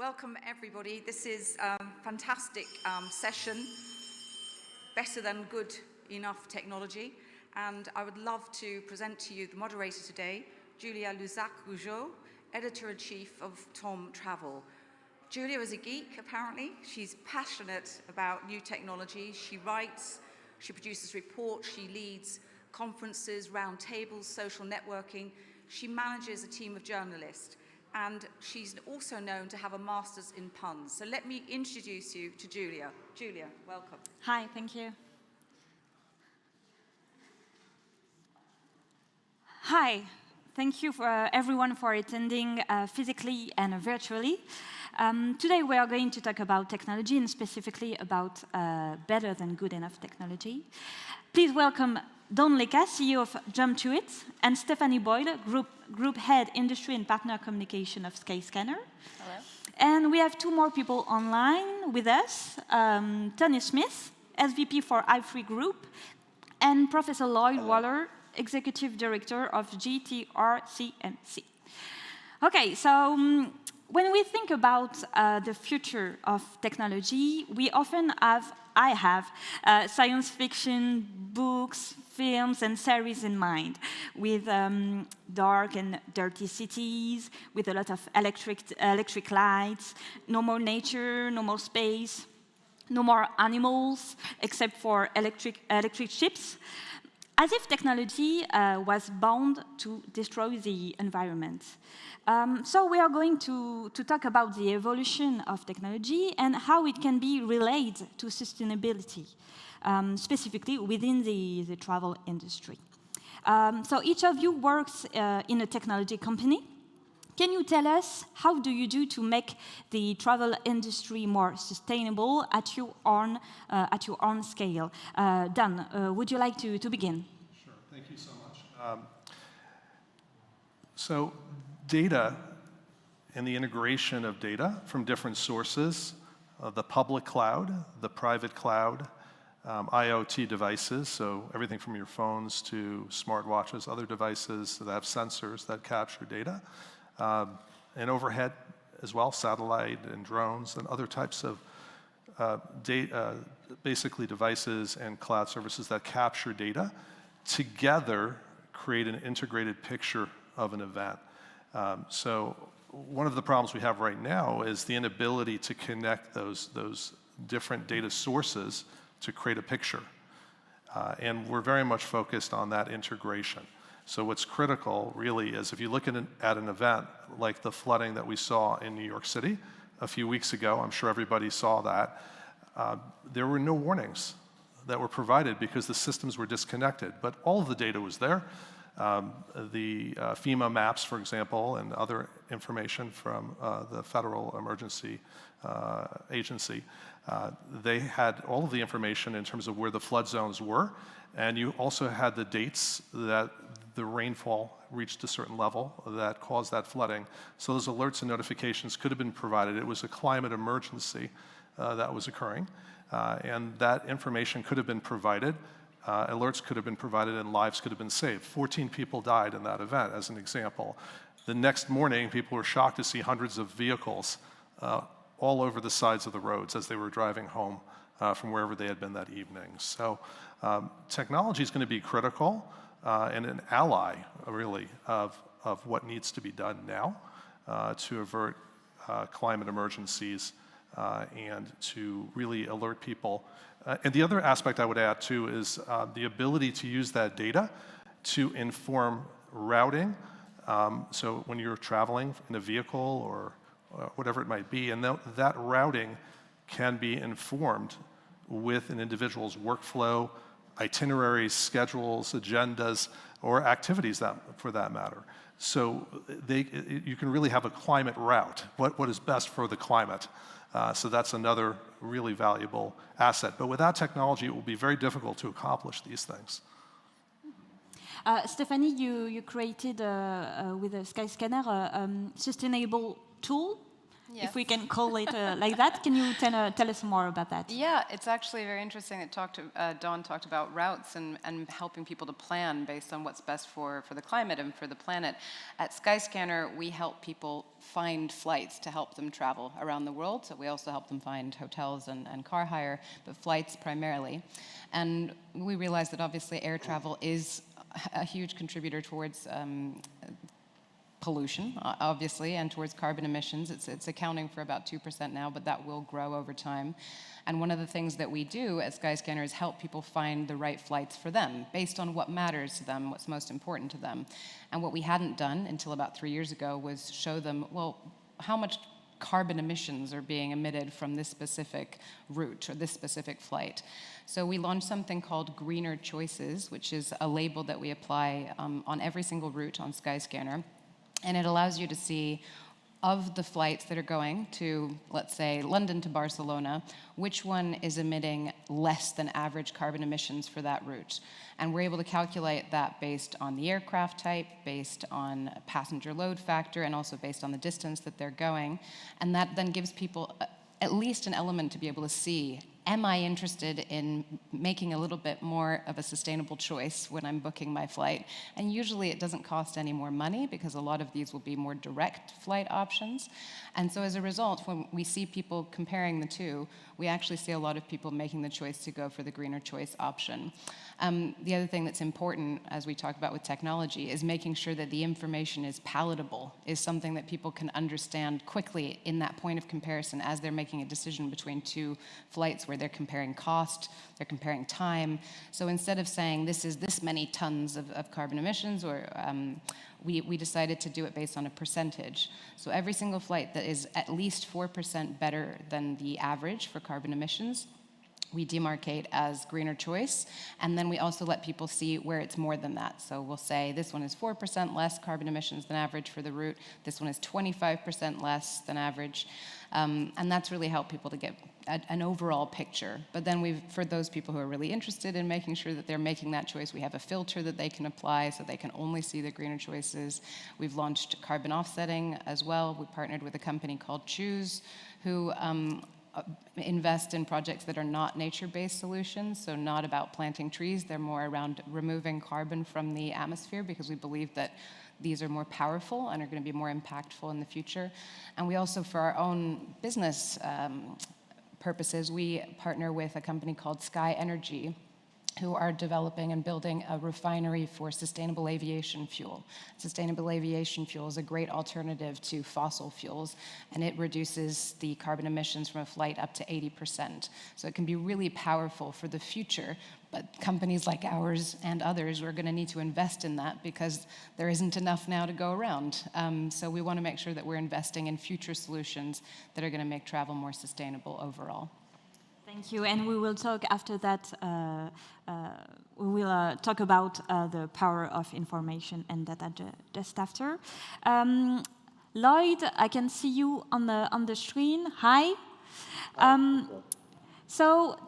welcome everybody. This is a fantastic session, better than good enough technology. And I would love to present to you the moderator today, Julia Luczak-Rougeaux, Editor-in-Chief of TOM.travel. Julia is a geek, apparently. She's passionate about new technology. She writes, she produces reports, she leads conferences, roundtables, social networking. She manages a team of journalists. And she's also known to have a master's in puns. So let me introduce you to Julia. Julia, welcome. Hi, thank you. Hi, thank you for everyone for attending physically and virtually. Today we are going to talk about technology and specifically about better than good enough technology. Please welcome Leka, CEO of Jumptuit, and Stephanie Boyle, Group Head Industry and Partner Communication of Skyscanner. Hello. And we have two more people online with us, Smyth, SVP for i3 Group, and Professor Lloyd, Executive Director of GTRCMC. Okay, so when we think about the future of technology, we often I have science fiction books, films, and series in mind, with dark and dirty cities, with a lot of electric lights, no more nature, no more space, no more animals, except for electric ships, as if technology was bound to destroy the environment. So we are going to talk about the evolution of technology and how it can be related to sustainability, specifically within the travel industry. So each of you works in a technology company. Can you tell us how do you do to make the travel industry more sustainable at your own scale? Dan, would you like to begin? Sure, thank you so much. So data and the integration of data from different sources, the public cloud, the private cloud, IoT devices, so everything from your phones to smartwatches, other devices that have sensors that capture data, and overhead as well, satellite and drones and other types of basically devices and cloud services that capture data together create an integrated picture of an event. So one of the problems we have right now is the inability to connect those different data sources to create a picture. And we're very much focused on that integration. So what's critical really is if you look at an event like the flooding that we saw in New York City a few weeks ago, I'm sure everybody saw that, there were no warnings that were provided because the systems were disconnected, but all of the data was there. The FEMA maps, for example, and other information from the Federal Emergency Agency, they had all of the information in terms of where the flood zones were, and you also had the dates that the rainfall reached a certain level that caused that flooding. So those alerts and notifications could have been provided. It was a climate emergency that was occurring, and that information could have been provided. Alerts could have been provided and lives could have been saved. 14 people died in that event, as an example. The next morning, people were shocked to see hundreds of vehicles all over the sides of the roads as they were driving home from wherever they had been that evening. So technology is going to be critical and an ally, really, of what needs to be done now to avert climate emergencies and to really alert people. And the other aspect I would add, too, is the ability to use that data to inform routing. So when you're traveling in a vehicle or whatever it might be, and that routing can be informed with an individual's workflow, itineraries, schedules, agendas, or activities for that matter. So you can really have a climate route, what is best for the climate. So that's another really valuable asset. But without technology, it will be very difficult to accomplish these things. Stephanie, you created with a Skyscanner a sustainable tool if we can call it like that. Can you tell us more about that? Yeah, it's actually very interesting that Dawn talked about routes and helping people to plan based on what's best for the climate and for the planet. At Skyscanner, we help people find flights to help them travel around the world. So we also help them find hotels and car hire, but flights primarily. And we realize that obviously air travel is a huge contributor towards pollution, obviously, and towards carbon emissions. It's accounting for about 2% now, but that will grow over time. And one of the things that we do at Skyscanner is help people find the right flights for them, based on what matters to them, what's most important to them. And what we hadn't done until about 3 years ago was show them, well, how much carbon emissions are being emitted from this specific route or this specific flight. So we launched something called Greener Choices, which is a label that we apply on every single route on Skyscanner. And it allows you to see, of the flights that are going to, let's say, London to Barcelona, which one is emitting less than average carbon emissions for that route. And we're able to calculate that based on the aircraft type, based on passenger load factor, and also based on the distance that they're going. And that then gives people at least an element to be able to see, am I interested in making a little bit more of a sustainable choice when I'm booking my flight? And usually it doesn't cost any more money because a lot of these will be more direct flight options. And so as a result, when we see people comparing the two, we actually see a lot of people making the choice to go for the greener choice option. The other thing that's important, as we talk about with technology, is making sure that the information is palatable, is something that people can understand quickly in that point of comparison as they're making a decision between two flights where they're comparing cost, they're comparing time. So instead of saying this is this many tons of carbon emissions, or we decided to do it based on a percentage. So every single flight that is at least 4% better than the average for carbon emissions, we demarcate as greener choice, and then we also let people see where it's more than that. So we'll say this one is 4% less carbon emissions than average for the route, this one is 25% less than average, and that's really helped people to get an overall picture. But then for those people who are really interested in making sure that they're making that choice, we have a filter that they can apply so they can only see the greener choices. We've launched carbon offsetting as well. We partnered with a company called Choose, who invest in projects that are not nature-based solutions, so not about planting trees. They're more around removing carbon from the atmosphere, because we believe that these are more powerful and are going to be more impactful in the future. And we also, for our own business purposes, we partner with a company called Sky Energy, who are developing and building a refinery for sustainable aviation fuel. Sustainable aviation fuel is a great alternative to fossil fuels, and it reduces the carbon emissions from a flight up to 80%. So it can be really powerful for the future, but companies like ours and others are going to need to invest in that because there isn't enough now to go around. So we want to make sure that we're investing in future solutions that are going to make travel more sustainable overall. Thank you, and we will talk after that. We will talk about the power of information and data just after. Lloyd, I can see you on the screen. Hi. So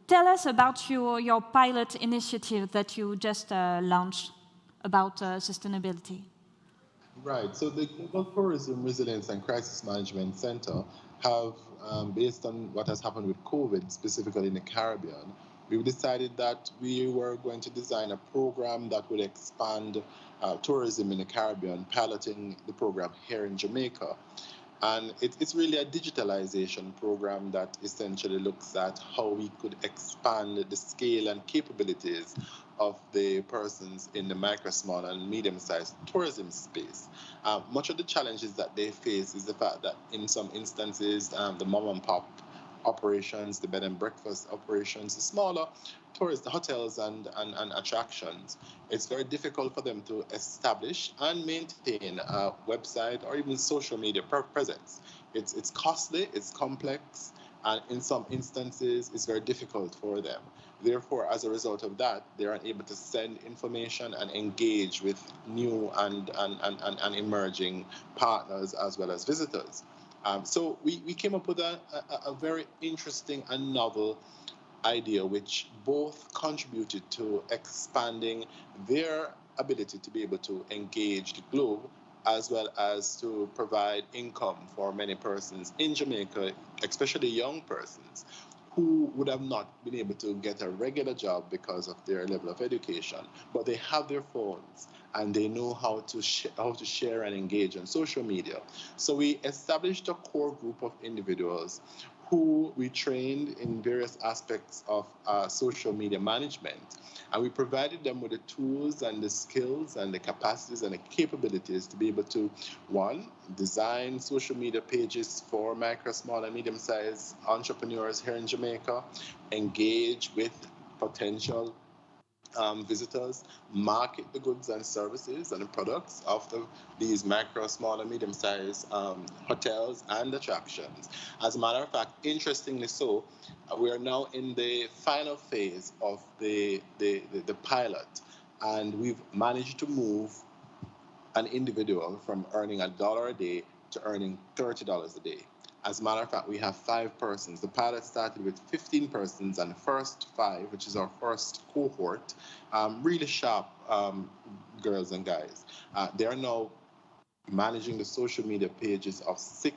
tell us about your pilot initiative that you just launched about sustainability. Right. So the Global Tourism Resilience and Crisis Management Center have, based on what has happened with COVID, specifically in the Caribbean, we've decided that we were going to design a program that would expand tourism in the Caribbean, piloting the program here in Jamaica. And it's really a digitalization program that essentially looks at how we could expand the scale and capabilities of the persons in the micro, small, and medium-sized tourism space. Much of the challenges that they face is the fact that in some instances, the mom-and-pop operations, the bed and breakfast operations, the smaller tourist hotels and attractions, it's very difficult for them to establish and maintain a website or even social media presence. It's costly, it's complex, and in some instances, it's very difficult for them. Therefore, as a result of that, they are able to send information and engage with new and emerging partners as well as visitors. So we came up with a very interesting and novel idea, which both contributed to expanding their ability to be able to engage the globe as well as to provide income for many persons in Jamaica, especially young persons, who would have not been able to get a regular job because of their level of education, but they have their phones and they know how to share and engage on social media. So we established a core group of individuals who we trained in various aspects of social media management. And we provided them with the tools and the skills and the capacities and the capabilities to be able to, one, design social media pages for micro, small, and medium-sized entrepreneurs here in Jamaica, engage with potential visitors, market the goods and services and the products of these micro, small, and medium-sized hotels and attractions. As a matter of fact, interestingly so, we are now in the final phase of the pilot, and we've managed to move an individual from earning $1 a day to earning $30 a day. As a matter of fact, we have 5 persons. The pilot started with 15 persons, and the first 5, which is our first cohort, really sharp girls and guys. They are now managing the social media pages of 6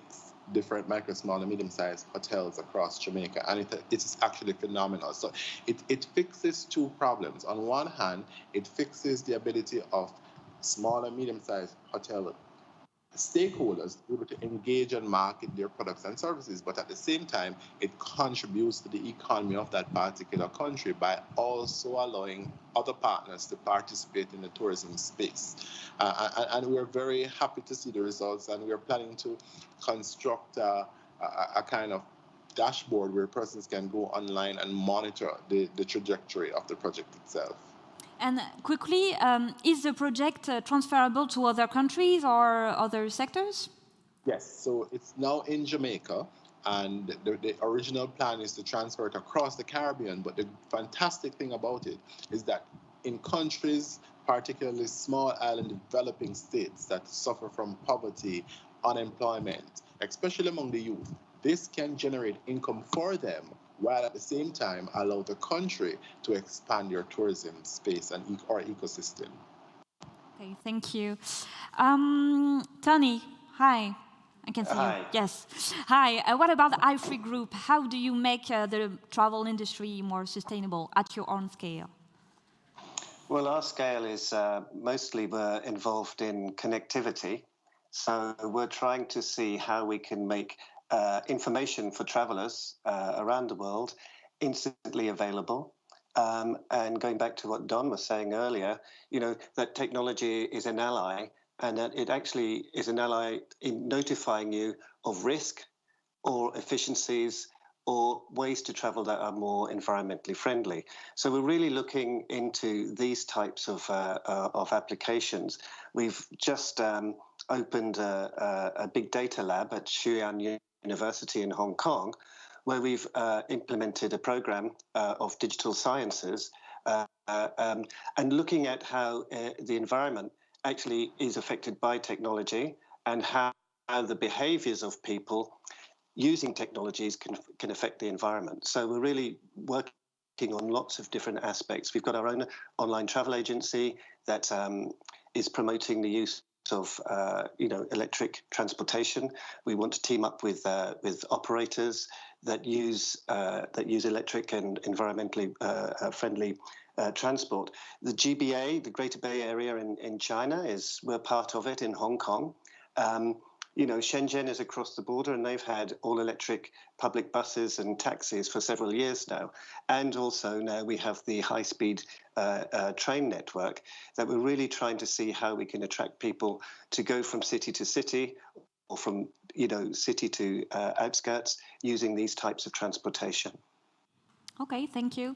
different micro, small, and medium-sized hotels across Jamaica, and it is actually phenomenal. So it fixes 2 problems. On one hand, it fixes the ability of small and medium-sized hotel stakeholders to be able to engage and market their products and services, but at the same time, it contributes to the economy of that particular country by also allowing other partners to participate in the tourism space. And we're very happy to see the results, and we're planning to construct a kind of dashboard where persons can go online and monitor the trajectory of the project itself. And quickly, is the project transferable to other countries or other sectors? Yes, so it's now in Jamaica, and the original plan is to transfer it across the Caribbean, but the fantastic thing about it is that in countries, particularly small island developing states that suffer from poverty, unemployment, especially among the youth, this can generate income for them, while at the same time allow the country to expand their tourism space and our ecosystem. Okay, thank you. Tony, hi. I can see Hi. you. Yes. Hi. What about the i3 Group? How do you make the travel industry more sustainable at your own scale? Well, our scale is mostly we're involved in connectivity. So we're trying to see how we can make information for travelers around the world instantly available. And going back to what Don was saying earlier, that technology is an ally, and that it actually is an ally in notifying you of risk or efficiencies or ways to travel that are more environmentally friendly. So we're really looking into these types of applications. We've just opened a big data lab at Xi'an University in Hong Kong, where we've implemented a program of digital sciences and looking at how the environment actually is affected by technology and how the behaviors of people using technologies can affect the environment. So we're really working on lots of different aspects. We've got our own online travel agency that is promoting the use of electric transportation. We want to team up with operators that use electric and environmentally friendly transport. The GBA, the Greater Bay Area in China, we're part of it in Hong Kong. Shenzhen is across the border, and they've had all-electric public buses and taxis for several years now. And also now we have the high-speed train network that we're really trying to see how we can attract people to go from city to city or from city to outskirts using these types of transportation. Okay, thank you.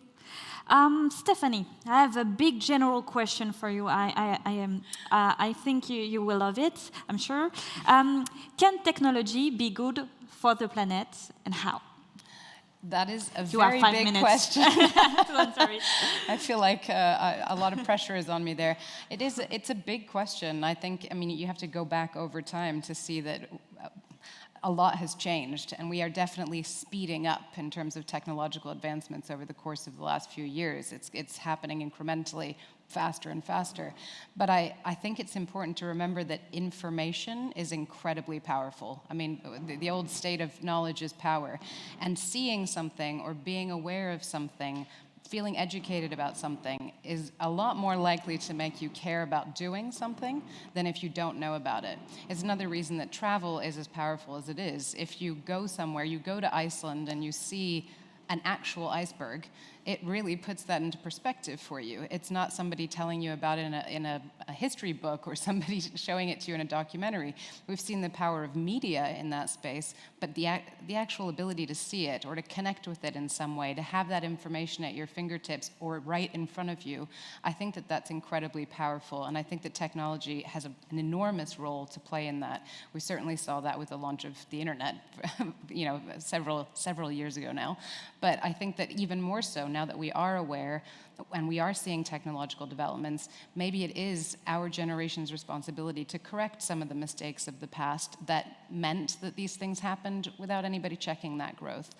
Stephanie, I have a big general question for you. I think you will love it, I'm sure. Can technology be good for the planet, and how? That is a You very have 5 big minutes. question. To answer it. I feel like a lot of pressure is on me there. It's a big question. I think, you have to go back over time to see that a lot has changed, and we are definitely speeding up in terms of technological advancements over the course of the last few years. It's happening incrementally, faster and faster. But I think it's important to remember that information is incredibly powerful. I mean, the old state of knowledge is power. And seeing something or being aware of something, feeling educated about something is a lot more likely to make you care about doing something than if you don't know about it. It's another reason that travel is as powerful as it is. If you go somewhere, you go to Iceland and you see an actual iceberg, it really puts that into perspective for you. It's not somebody telling you about it in a history book or somebody showing it to you in a documentary. We've seen the power of media in that space, but the actual ability to see it or to connect with it in some way, to have that information at your fingertips or right in front of you, I think that that's incredibly powerful, and I think that technology has an enormous role to play in that. We certainly saw that with the launch of the internet, several years ago now. But I think that even more so, now that we are aware and we are seeing technological developments, maybe it is our generation's responsibility to correct some of the mistakes of the past that meant that these things happened without anybody checking that growth.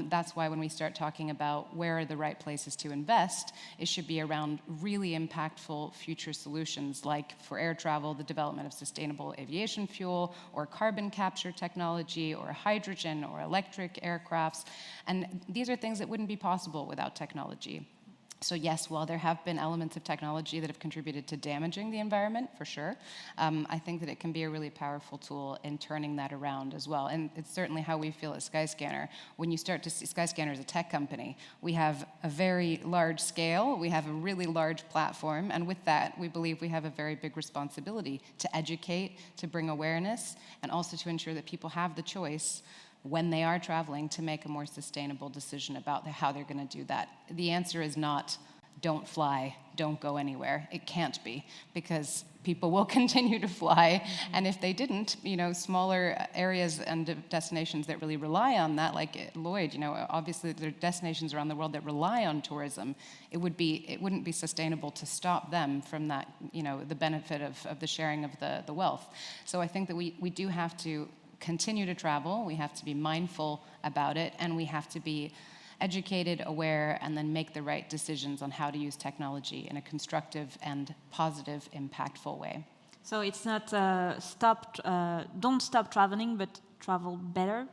That's why when we start talking about where are the right places to invest, it should be around really impactful future solutions, like for air travel, the development of sustainable aviation fuel, or carbon capture technology, or hydrogen, or electric aircrafts. And these are things that wouldn't be possible without technology. So yes, while there have been elements of technology that have contributed to damaging the environment, for sure, I think that it can be a really powerful tool in turning that around as well. And it's certainly how we feel at Skyscanner. When you start to see, Skyscanner is a tech company. We have a very large scale, we have a really large platform, and with that, we believe we have a very big responsibility to educate, to bring awareness, and also to ensure that people have the choice when they are traveling to make a more sustainable decision about how they're going to do that. The answer is not, don't fly, don't go anywhere. It can't be, because people will continue to fly, and if they didn't, smaller areas and destinations that really rely on that, like Lloyd, obviously there are destinations around the world that rely on tourism. It wouldn't be sustainable to stop them from that, the benefit of the sharing of the wealth. So I think that we do have to continue to travel, we have to be mindful about it, and we have to be educated, aware, and then make the right decisions on how to use technology in a constructive and positive, impactful way. So it's not don't stop traveling, but travel better?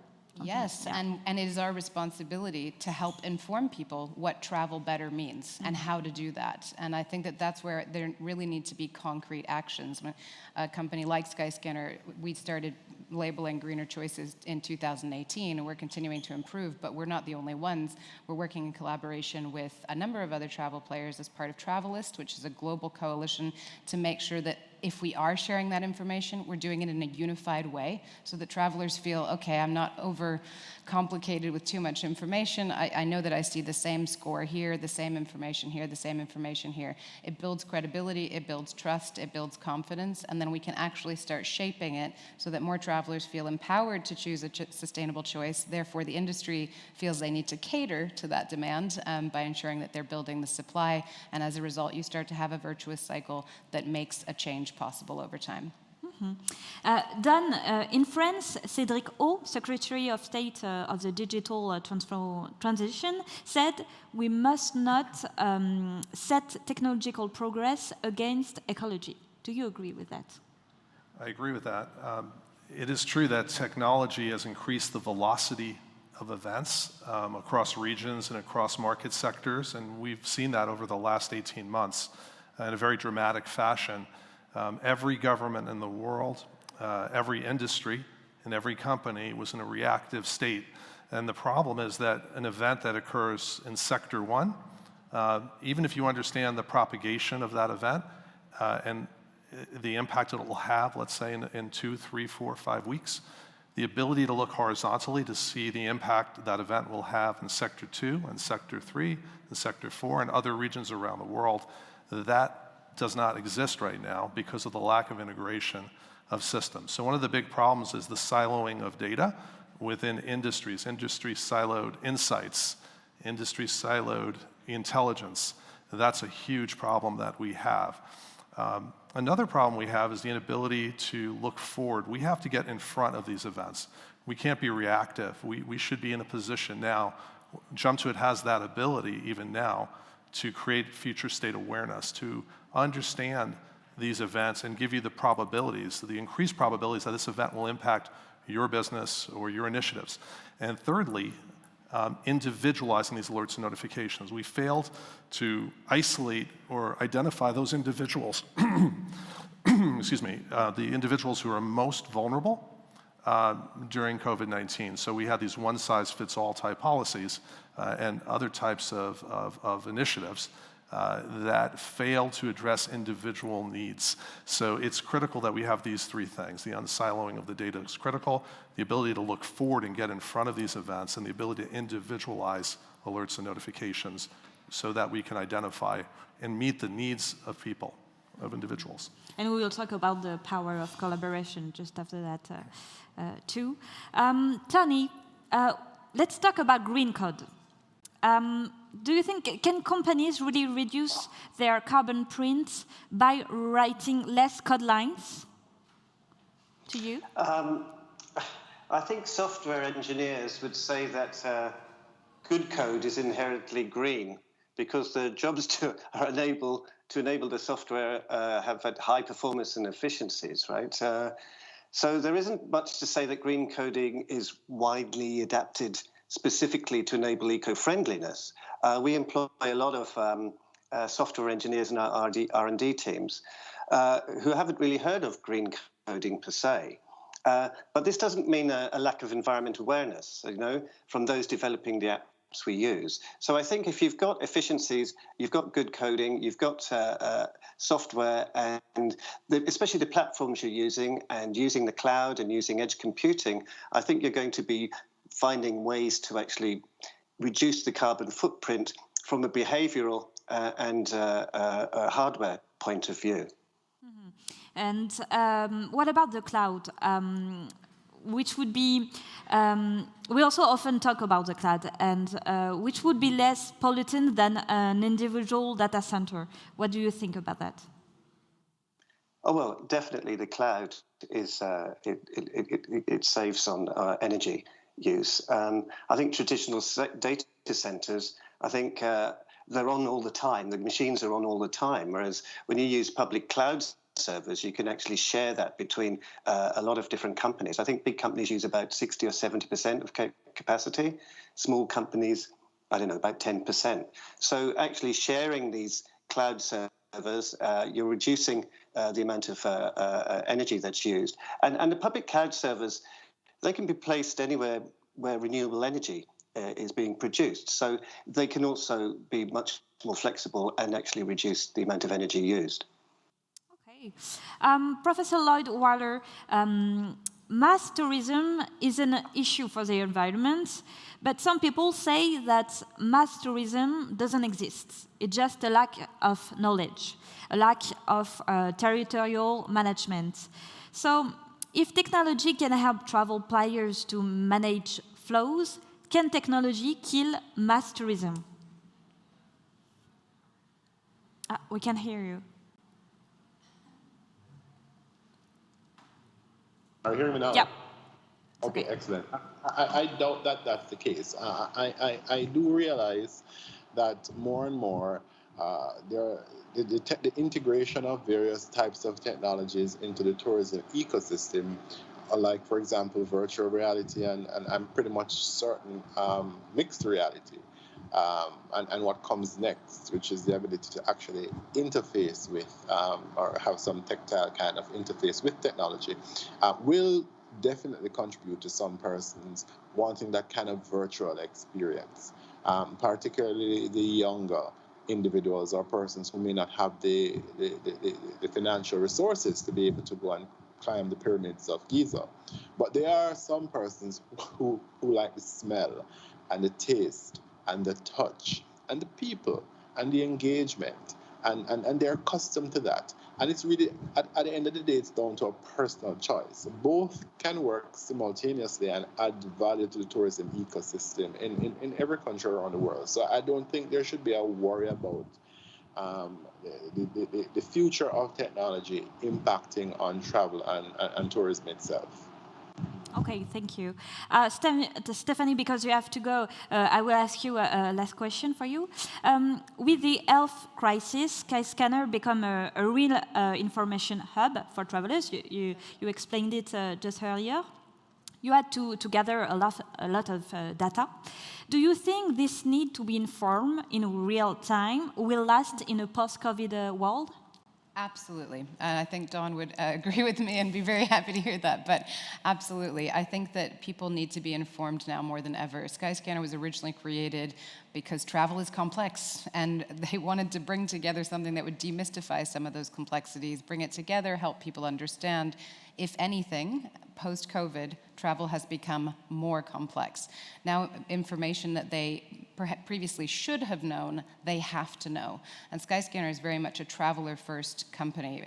Yes, yeah. and it is our responsibility to help inform people what travel better means and how to do that. And I think that that's where there really need to be concrete actions. When a company like Skyscanner, we started labeling greener choices in 2018, and we're continuing to improve, but we're not the only ones. We're working in collaboration with a number of other travel players as part of Travelist, which is a global coalition, to make sure that if we are sharing that information, we're doing it in a unified way so that travelers feel, okay, I'm not over-complicated with too much information. I know that I see the same score here, the same information here, the same information here. It builds credibility, it builds trust, it builds confidence, and then we can actually start shaping it so that more travelers feel empowered to choose a sustainable choice. Therefore, the industry feels they need to cater to that demand by ensuring that they're building the supply, and as a result, you start to have a virtuous cycle that makes a change possible over time. Then, in France, Cédric O, Secretary of State of the Digital Transition, said we must not set technological progress against ecology. Do you agree with that? I agree with that. It is true that technology has increased the velocity of events across regions and across market sectors, and we've seen that over the last 18 months in a very dramatic fashion. Every government in the world, every industry, and every company was in a reactive state. And the problem is that an event that occurs in Sector 1, even if you understand the propagation of that event and the impact it will have, let's say in 2, 3, 4, 5 weeks, the ability to look horizontally to see the impact that event will have in Sector 2 and Sector 3 and Sector 4 and other regions around the world, that does not exist right now because of the lack of integration of systems. So one of the big problems is the siloing of data within industries, industry-siloed insights, industry-siloed intelligence. That's a huge problem that we have. Another problem we have is the inability to look forward. We have to get in front of these events. We can't be reactive. We should be in a position now. Jumptuit has that ability even now to create future state awareness, to understand these events and give you the probabilities, the increased probabilities that this event will impact your business or your initiatives. And thirdly, individualizing these alerts and notifications. We failed to isolate or identify those individuals, excuse me, the individuals who are most vulnerable during COVID-19. So we had these one-size-fits-all type policies and other types of initiatives that fail to address individual needs. So it's critical that we have these three things. The unsiloing of the data is critical, the ability to look forward and get in front of these events, and the ability to individualize alerts and notifications so that we can identify and meet the needs of people, of individuals. And we will talk about the power of collaboration just after that too. Tony, let's talk about green code. Do you think, can companies really reduce their carbon print by writing less code lines? To you? I think software engineers would say that good code is inherently green because the jobs to enable the software have had high performance and efficiencies, right? So there isn't much to say that green coding is widely adapted specifically to enable eco-friendliness. We employ a lot of software engineers in our R&D teams who haven't really heard of green coding per se. But this doesn't mean a lack of environmental awareness, from those developing the apps we use. So I think if you've got efficiencies, you've got good coding, you've got software, and especially the platforms you're using, and using the cloud and using edge computing, I think you're going to be finding ways to actually reduce the carbon footprint from a behavioral and a hardware point of view. Mm-hmm. And what about the cloud? Which would be, we also often talk about the cloud, and which would be less pollutant than an individual data center. What do you think about that? Oh, well, definitely the cloud is, it saves on energy use. I think traditional data centers, I think they're on all the time. The machines are on all the time, whereas when you use public cloud servers, you can actually share that between a lot of different companies. I think big companies use about 60 or 70% of capacity. Small companies, I don't know, about 10%. So actually sharing these cloud servers, you're reducing the amount of energy that's used. And the public cloud servers, they can be placed anywhere where renewable energy is being produced. So they can also be much more flexible and actually reduce the amount of energy used. Okay. Professor Lloyd Waller, mass tourism is an issue for the environment, but some people say that mass tourism doesn't exist. It's just a lack of knowledge, a lack of territorial management. So if technology can help travel players to manage flows, can technology kill mass tourism? We can hear you. Are you hearing me now? Yeah. Okay, excellent. I doubt that that's the case. I do realize that more and more the integration of various types of technologies into the tourism ecosystem, like, for example, virtual reality and I'm pretty much certain mixed reality, and what comes next, which is the ability to actually interface with or have some tactile kind of interface with technology, will definitely contribute to some persons wanting that kind of virtual experience, particularly the younger individuals or persons who may not have the financial resources to be able to go and climb the pyramids of Giza. But there are some persons who like the smell and the taste and the touch and the people and the engagement, and they're accustomed to that. And it's really, at the end of the day, it's down to a personal choice. Both can work simultaneously and add value to the tourism ecosystem in every country around the world. So I don't think there should be a worry about the future of technology impacting on travel and tourism itself. Okay, thank you. Stephanie, because you have to go, I will ask you a last question for you. With the health crisis, Skyscanner become a real information hub for travelers. You explained it just earlier. You had to gather a lot of data. Do you think this need to be informed in real time will last in a post-COVID world? Absolutely. And I think Dawn would agree with me and be very happy to hear that. But absolutely. I think that people need to be informed now more than ever. Skyscanner was originally created because travel is complex, and they wanted to bring together something that would demystify some of those complexities, bring it together, help people understand. If anything, post-COVID, travel has become more complex. Now, information that they previously should have known, they have to know. And Skyscanner is very much a traveler-first company.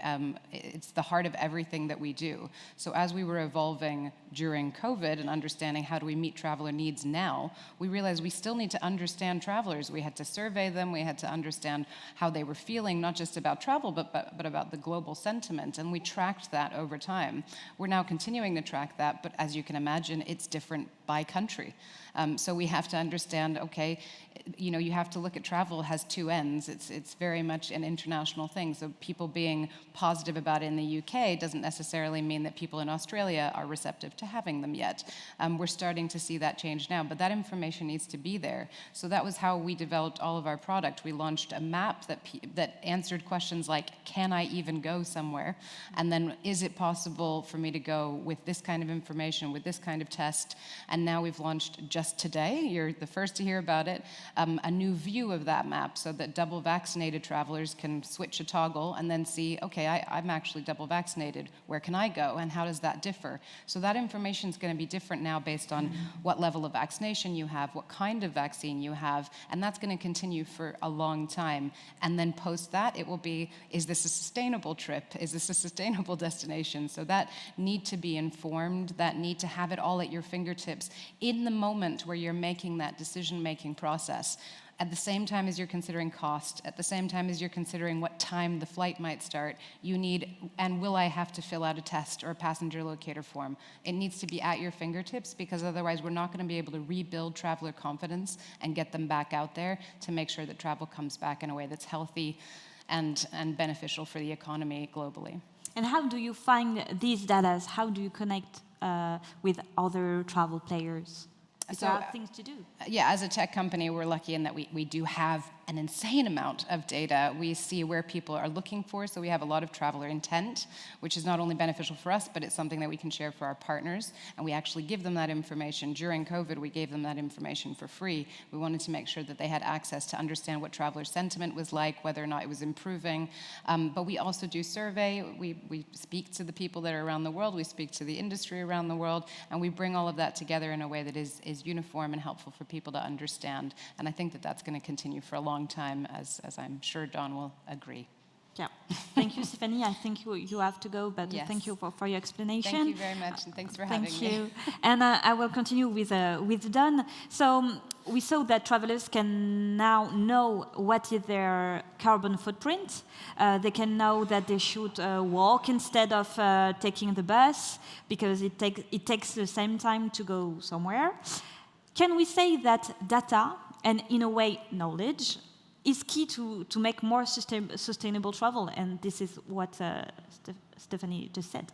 It's the heart of everything that we do. So as we were evolving during COVID and understanding how do we meet traveler needs now, we realized we still need to understand travelers. We had to survey them. We had to understand how they were feeling, not just about travel, but about the global sentiment. And we tracked that over time. We're now continuing to track that, but as you can imagine, it's different by country. So we have to understand, okay, you have to look at travel has two ends. It's very much an international thing. So people being positive about it in the UK doesn't necessarily mean that people in Australia are receptive to having them yet. We're starting to see that change now, but that information needs to be there. So that was how we developed all of our product. We launched a map that answered questions like, can I even go somewhere? And then, is it possible for me to go with this kind of information, with this kind of test? And now we've launched just today, you're the first to hear about it, a new view of that map so that double vaccinated travelers can switch a toggle and then see, okay, I'm actually double vaccinated. Where can I go? And how does that differ? So that information is going to be different now based on what level of vaccination you have, what kind of vaccine you have, and that's going to continue for a long time. And then post that, it will be, is this a sustainable trip? Is this a sustainable destination? So that need to be informed, that need to have it all at your fingertips in the moment where you're making that decision-making process. At the same time as you're considering cost, at the same time as you're considering what time the flight might start, you need, and will I have to fill out a test or a passenger locator form? It needs to be at your fingertips, because otherwise we're not going to be able to rebuild traveler confidence and get them back out there to make sure that travel comes back in a way that's healthy and beneficial for the economy globally. And how do you find these data? How do you connect with other travel players? So you have things to do. Yeah, as a tech company, we're lucky in that we do have an insane amount of data. We see where people are looking for, so we have a lot of traveler intent, which is not only beneficial for us, but it's something that we can share for our partners, and we actually give them that information. During COVID, we gave them that information for free. We wanted to make sure that they had access to understand what traveler sentiment was like, whether or not it was improving, but we also do survey. We speak to the people that are around the world, we speak to the industry around the world, and we bring all of that together in a way that is uniform and helpful for people to understand. And I think that that's going to continue for a long time, as I'm sure Dawn will agree. Yeah. Thank you, Stephanie. I think you have to go, but yes. Thank you for your explanation. Thank you very much, and thanks for having me. Thank you. And I will continue with Dawn. So we saw that travelers can now know what is their carbon footprint. They can know that they should walk instead of taking the bus, because it takes the same time to go somewhere. Can we say that data, and in a way knowledge, is key to make more sustainable travel? And this is what Stephanie just said.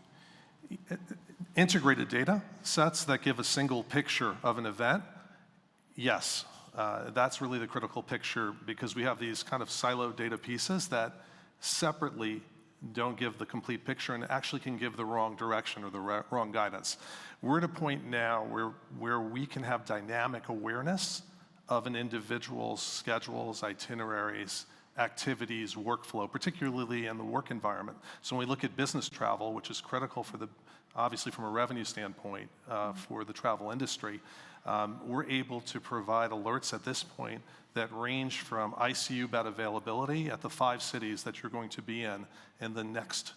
Integrated data sets that give a single picture of an event, yes. That's really the critical picture, because we have these kind of siloed data pieces that separately don't give the complete picture and actually can give the wrong direction or the wrong guidance. We're at a point now where we can have dynamic awareness of an individual's schedules, itineraries, activities, workflow, particularly in the work environment. So when we look at business travel, which is critical for obviously from a revenue standpoint for the travel industry, we're able to provide alerts at this point that range from ICU bed availability at the 5 cities that you're going to be in the next,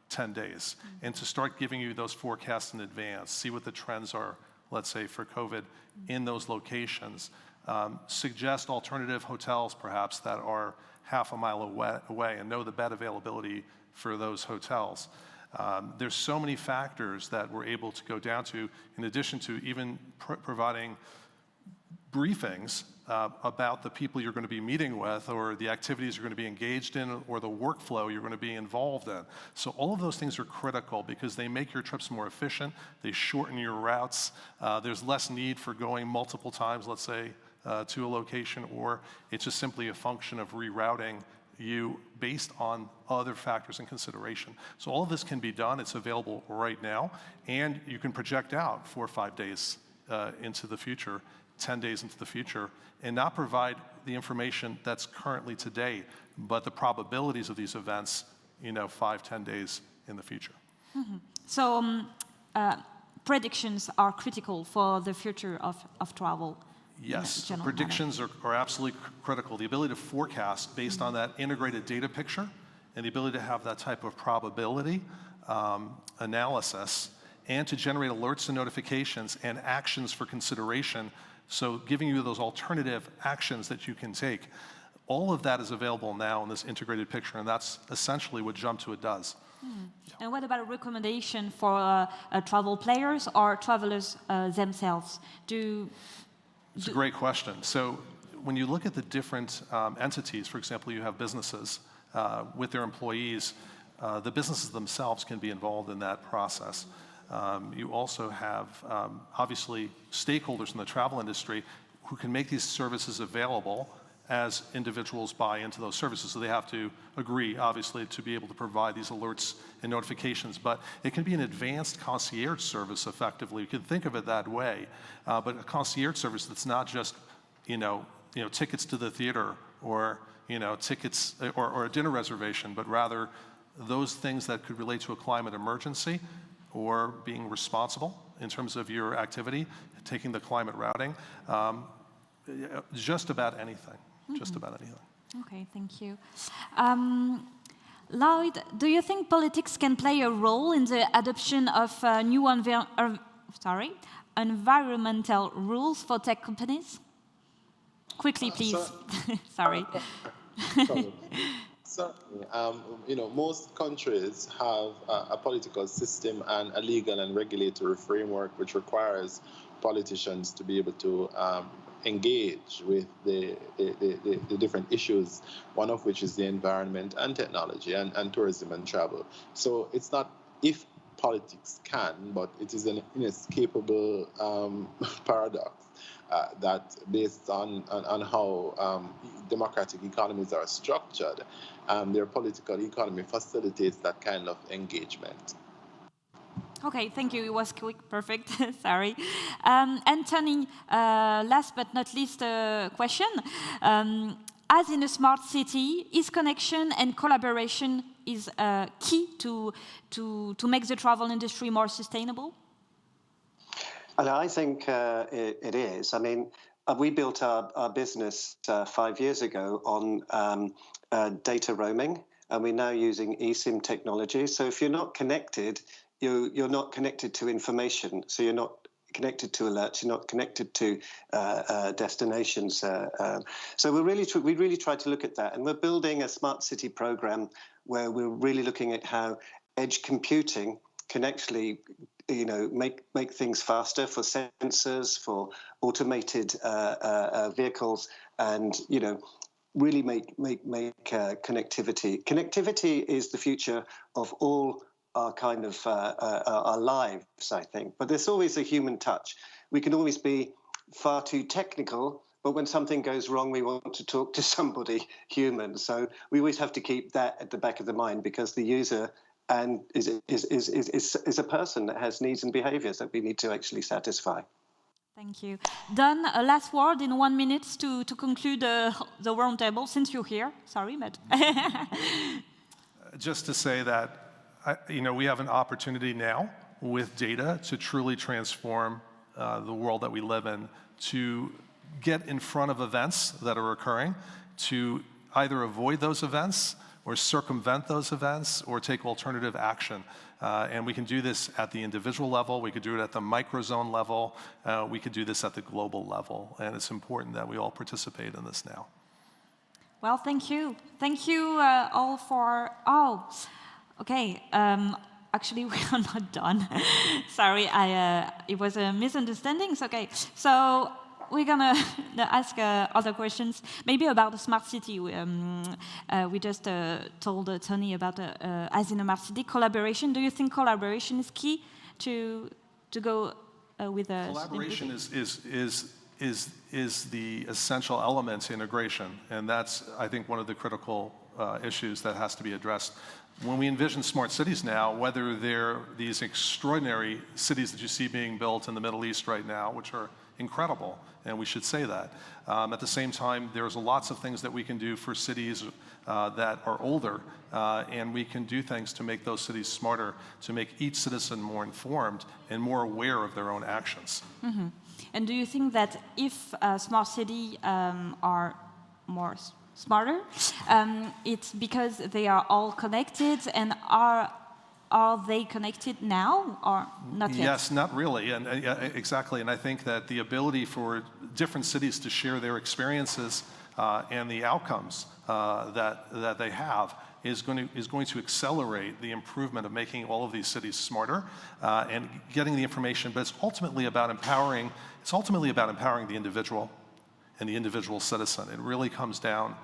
10 days, and to start giving you those forecasts in advance, see what the trends are, let's say, for COVID in those locations. Suggest alternative hotels, perhaps, that are half a mile away and know the bed availability for those hotels. There's so many factors that we're able to go down to, in addition to even providing briefings about the people you're going to be meeting with, or the activities you're going to be engaged in, or the workflow you're going to be involved in. So all of those things are critical because they make your trips more efficient, they shorten your routes, there's less need for going multiple times, let's say, to a location, or it's just simply a function of rerouting you based on other factors in consideration. So all of this can be done, it's available right now, and you can project out 4 or 5 days into the future, 10 days into the future, and not provide the information that's currently today, but the probabilities of these events, 5, 10 days in the future. Mm-hmm. So predictions are critical for the future of travel. Yes, predictions are absolutely critical. The ability to forecast based on that integrated data picture and the ability to have that type of probability analysis and to generate alerts and notifications and actions for consideration, so giving you those alternative actions that you can take. All of that is available now in this integrated picture, and that's essentially what Jumptuit does. Mm. Yeah. And what about a recommendation for travel players or travelers themselves? It's a great question. So when you look at the different entities, for example, you have businesses with their employees, the businesses themselves can be involved in that process. You also have, obviously, stakeholders in the travel industry who can make these services available as individuals buy into those services. So they have to agree, obviously, to be able to provide these alerts and notifications. But it can be an advanced concierge service, effectively. You can think of it that way. But a concierge service that's not just, tickets to the theater or, tickets or a dinner reservation, but rather those things that could relate to a climate emergency or being responsible in terms of your activity, taking the climate routing, just about anything. Mm-hmm. Just about anything. Okay, thank you. Lloyd, do you think politics can play a role in the adoption of new environmental rules for tech companies? Quickly, please. Sorry. Certainly. Most countries have a political system and a legal and regulatory framework which requires politicians to be able to engage with the different issues, one of which is the environment and technology and tourism and travel. So it's not if politics can, but it is an inescapable paradox that based on how democratic economies are structured, their political economy facilitates that kind of engagement. Okay, thank you. It was quick, perfect. Sorry. Anthony, last but not least question. As in a smart city, is connection and collaboration is key to make the travel industry more sustainable? And I think it is. I mean, we built our business 5 years ago on data roaming, and we're now using eSIM technology. So if you're not connected, you're not connected to information. So you're not connected to alerts. You're not connected to destinations. So we really try to look at that, and we're building a smart city program where we're really looking at how edge computing can actually, make things faster for sensors, for automated vehicles, and really make connectivity. Connectivity is the future of all our kind of our lives, I think. But there's always a human touch. We can always be far too technical, but when something goes wrong, we want to talk to somebody human. So we always have to keep that at the back of the mind, because the user is a person that has needs and behaviors that we need to actually satisfy. Thank you. Don, a last word in 1 minute to conclude the roundtable, since you're here. Sorry, but... Just to say that, we have an opportunity now with data to truly transform the world that we live in, to get in front of events that are occurring, to either avoid those events or circumvent those events or take alternative action. And we can do this at the individual level, we could do it at the microzone level, we could do this at the global level. And it's important that we all participate in this now. Well, thank you. Thank you all for... Okay. actually, we are not done. Sorry, it was a misunderstanding. It's okay. So we're gonna ask other questions, maybe about the smart city. We just told Tony about as in a smart city collaboration. Do you think collaboration is key to go with collaboration is the essential element to integration, and that's, I think, one of the critical issues that has to be addressed. When we envision smart cities now, whether they're these extraordinary cities that you see being built in the Middle East right now, which are incredible, and we should say that. At the same time, there's lots of things that we can do for cities that are older, and we can do things to make those cities smarter, to make each citizen more informed and more aware of their own actions. Mm-hmm. And do you think that if smart cities are more smarter, it's because they are all connected, and are they connected now or not yet? Yes, not really, and exactly. And I think that the ability for different cities to share their experiences and the outcomes that they have is going to accelerate the improvement of making all of these cities smarter and getting the information. But it's ultimately about empowering. It's ultimately about empowering the individual and the individual citizen. It really comes down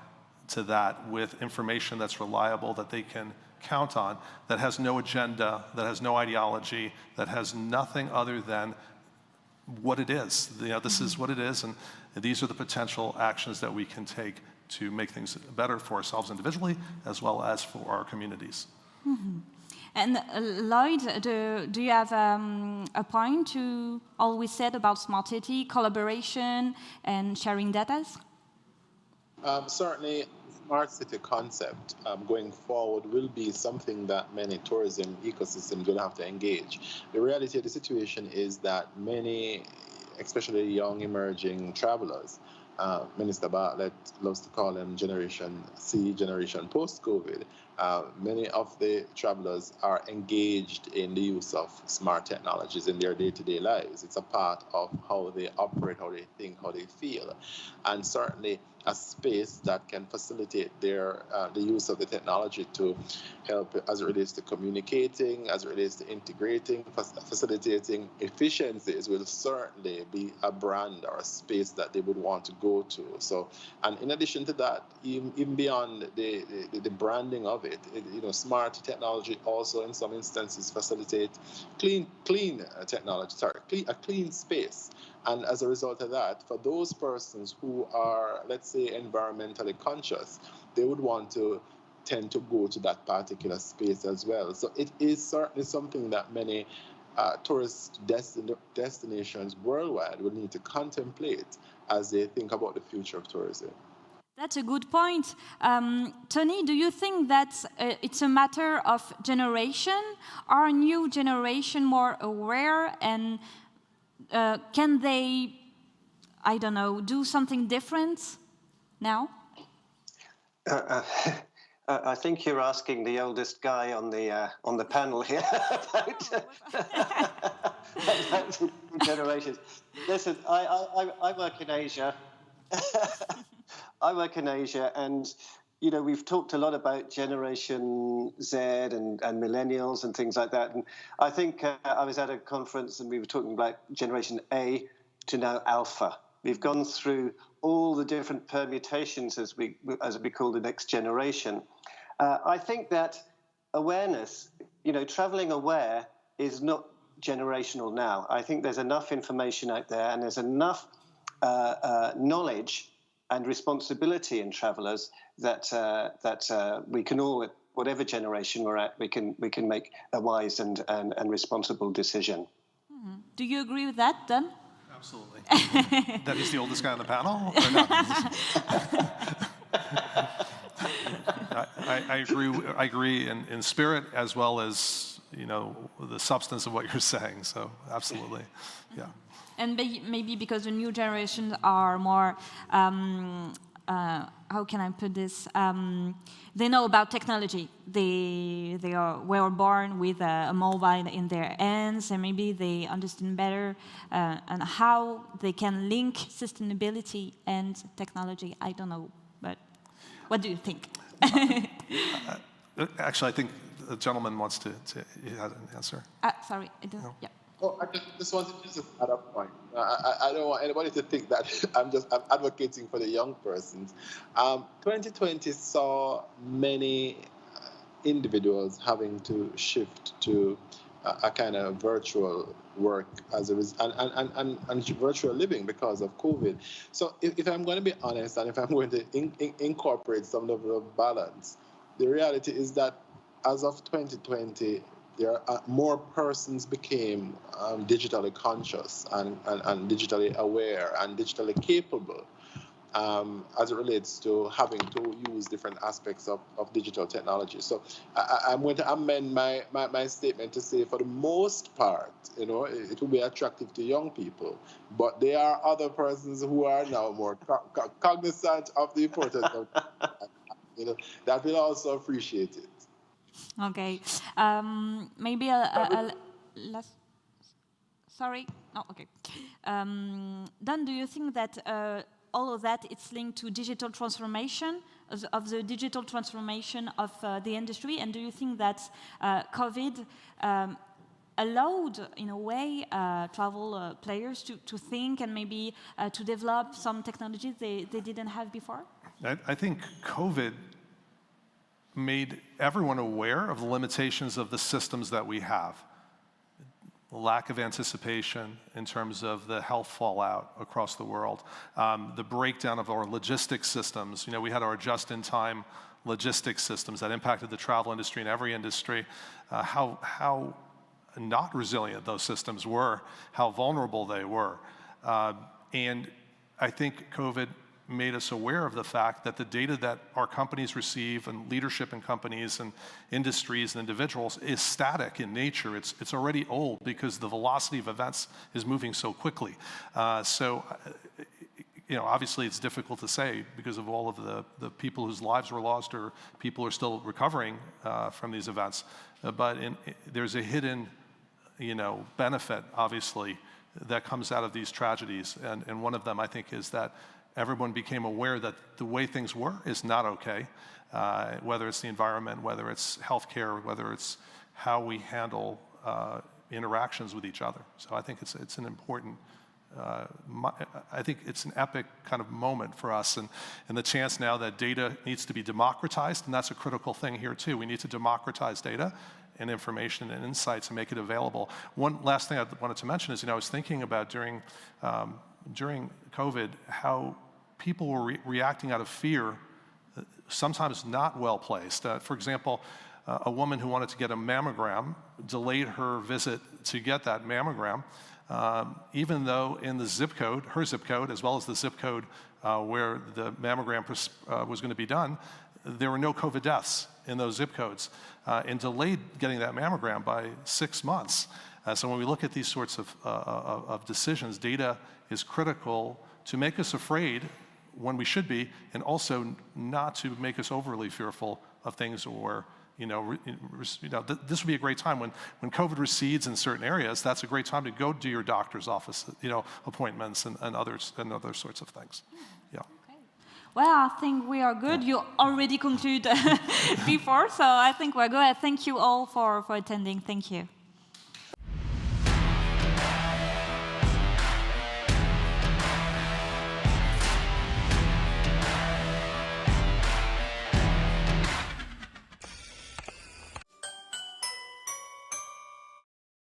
to that, with information that's reliable, that they can count on, that has no agenda, that has no ideology, that has nothing other than what it is. You know, this is what it is, and these are the potential actions that we can take to make things better for ourselves individually as well as for our communities. Mm-hmm. And Lloyd, do you have a point to all we said about smart city, collaboration, and sharing data? Certainly, smart city concept going forward will be something that many tourism ecosystems will have to engage. The reality of the situation is that many, especially young emerging travelers, Minister Bartlett loves to call them Generation C, Generation Post-COVID. Many of the travelers are engaged in the use of smart technologies in their day-to-day lives. It's a part of how they operate, how they think, how they feel. And certainly a space that can facilitate their the use of the technology to help as it relates to communicating, as it relates to integrating, facilitating efficiencies will certainly be a brand or a space that they would want to go to. So, and in addition to that, even beyond the branding of it, you know, smart technology also in some instances facilitate clean technology, a clean space. And as a result of that, for those persons who are, let's say, environmentally conscious, they would want to tend to go to that particular space as well. So it is certainly something that many tourist destinations worldwide will need to contemplate as they think about the future of tourism. That's a good point. Tony, do you think that it's a matter of generation? Are new generation more aware, and can they, I don't know, do something different now? I think you're asking the oldest guy on the panel here about generations. Listen, I work in Asia. I work in Asia, and you know, we've talked a lot about Generation Z and millennials and things like that. And I think I was at a conference and we were talking about Generation A to now Alpha. We've gone through all the different permutations as we call the next generation. I think that awareness, you know, traveling aware is not generational now. I think there's enough information out there, and there's enough knowledge and responsibility in travelers that we can all, whatever generation we're at, we can make a wise and responsible decision. Mm-hmm. Do you agree with that, Dan? Absolutely. That he's the oldest guy on the panel, or not? I agree in spirit as well as, you know, the substance of what you're saying. So absolutely, yeah. And maybe because the new generations are more, how can I put this? They know about technology. They were born with a mobile in their hands, and maybe they understand better and how they can link sustainability and technology. I don't know, but what do you think? Actually, I think the gentleman wants to he had an answer. Sorry, I don't, yeah. Oh, I just wanted to just add a point. I don't want anybody to think that I'm advocating for the young persons. 2020 saw many individuals having to shift to a kind of virtual work as a and virtual living because of COVID. So if I'm going to be honest, and if I'm going to incorporate some level of balance, the reality is that as of 2020, there are more persons became digitally conscious and digitally aware and digitally capable as it relates to having to use different aspects of digital technology. So I'm going to amend my statement to say, for the most part, it will be attractive to young people, but there are other persons who are now more cognizant of the importance of that will also appreciate it. Okay. Maybe a last. Sorry. No. Okay. Dan, do you think that all of that it's linked to digital transformation of the digital transformation of the industry, and do you think that COVID allowed, in a way, travel players to think and maybe to develop some technologies they didn't have before? I think COVID made everyone aware of the limitations of the systems that we have. The lack of anticipation in terms of the health fallout across the world, the breakdown of our logistics systems. We had our just-in-time logistics systems that impacted the travel industry and every industry, how not resilient those systems were, how vulnerable they were. And I think COVID made us aware of the fact that the data that our companies receive and leadership in companies and industries and individuals is static in nature. It's already old because the velocity of events is moving so quickly. Obviously it's difficult to say because of all of the people whose lives were lost or people are still recovering from these events. But there's a hidden, benefit, obviously, that comes out of these tragedies. And one of them, I think, is that everyone became aware that the way things were is not okay, whether it's the environment, whether it's healthcare, whether it's how we handle interactions with each other. So I think it's an important, I think it's an epic kind of moment for us, and the chance now that data needs to be democratized, and that's a critical thing here too. We need to democratize data and information and insights and make it available. One last thing I wanted to mention is, I was thinking about during COVID, how people were reacting out of fear, sometimes not well placed. For example, a woman who wanted to get a mammogram delayed her visit to get that mammogram, even though in the zip code, her zip code, as well as the zip code where the mammogram was going to be done, there were no COVID deaths in those zip codes, and delayed getting that mammogram by 6 months. So when we look at these sorts of decisions, data is critical to make us afraid when we should be, and also not to make us overly fearful of things. Or this would be a great time when COVID recedes in certain areas. That's a great time to go do your doctor's office, appointments and other sorts of things. Yeah. Okay. Well, I think we are good. You already concluded before, so I think we're good. Thank you all for attending. Thank you.